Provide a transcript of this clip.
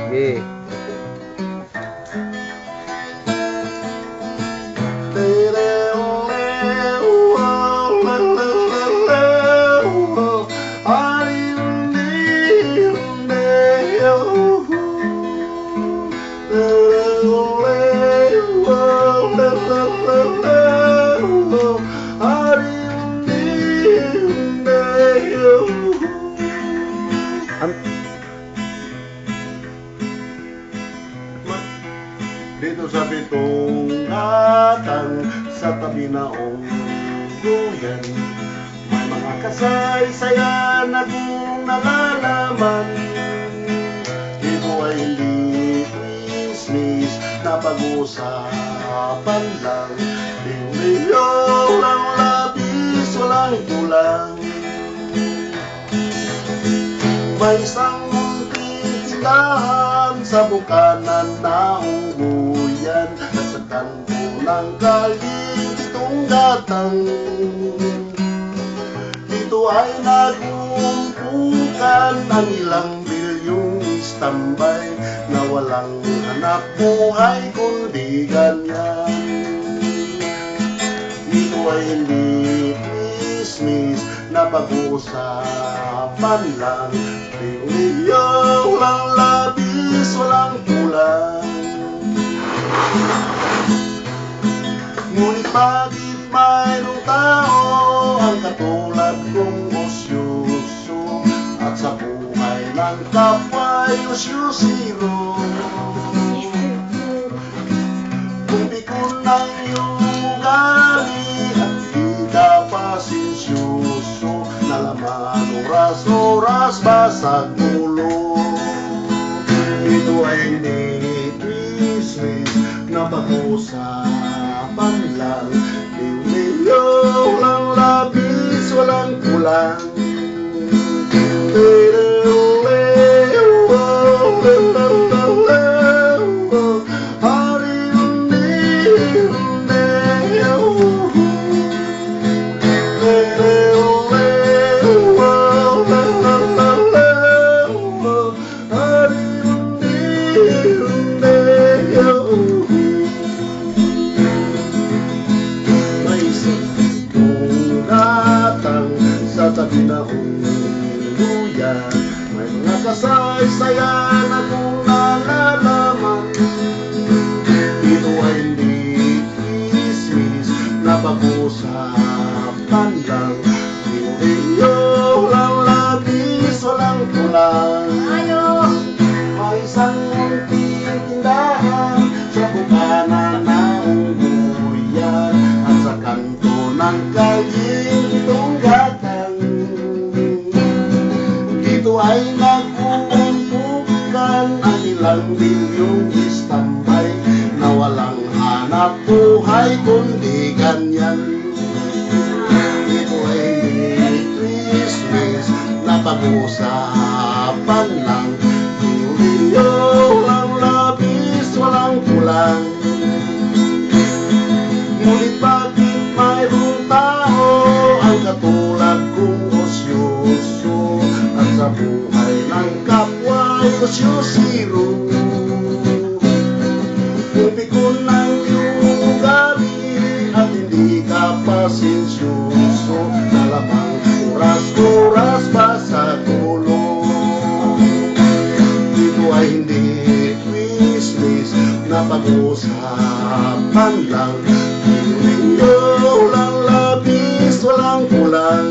Sige. Dito sa pitong atang sa tabi na unggoyan, may mga kasaysayan akong nalalaman. Ito ay hindi Christmas na pag-usapan lang. Liyo lang labis, walang kulang. May isang munting tindahan sa bukanan na unggoyan, at sa kanto ng kaling itong gatang. Dito ay nagumpukan ang ilang bilyong istambay na walang hanap buhay kundi ganyan. Dito ay hindi Christmas na pag-uusapan lang. Liyaw lang labis, walang kulang. Ngunit bakit mayroong tao ang katulad kong osyoso, at sa buhay ng kapwa ay osyosiro? Kung di ko ng iyong ugali at di ka pasensyoso, nalaman oras-oras basag ulo. Ito ay hindi Christmas na pag-usapan lang. Liw-liyaw lang labis, walang kulang. Sa tabi na unggoyan, may mga kasaysayan akong nalalaman. Ito ay hindi Christmas na pag-usapan lang. Liyaw lang labis, walang kulang. May isang munting tindahan sa bukanan na unggoyan, at sa kanto ng kaling itong gatang. Dito ay nagkukumpukan ang ilang bilyong istambay na walang hanap buhay kundi ganyan. Ito ay Christmas na pag-uusapan lang. Liyaw lang labis, walang kulang. Ngunit bakit mayroong tao ang katulad kong osyoso, at sa buhay ng kapwa ay osyosiro? Kung di ko ng iyong ugali at hindi ka pasensyoso, nalamang oras-oras pa sa tulong. Ito ay hindi Christmas na pag-usapan lang. Liyaw lang labis, walang kulang.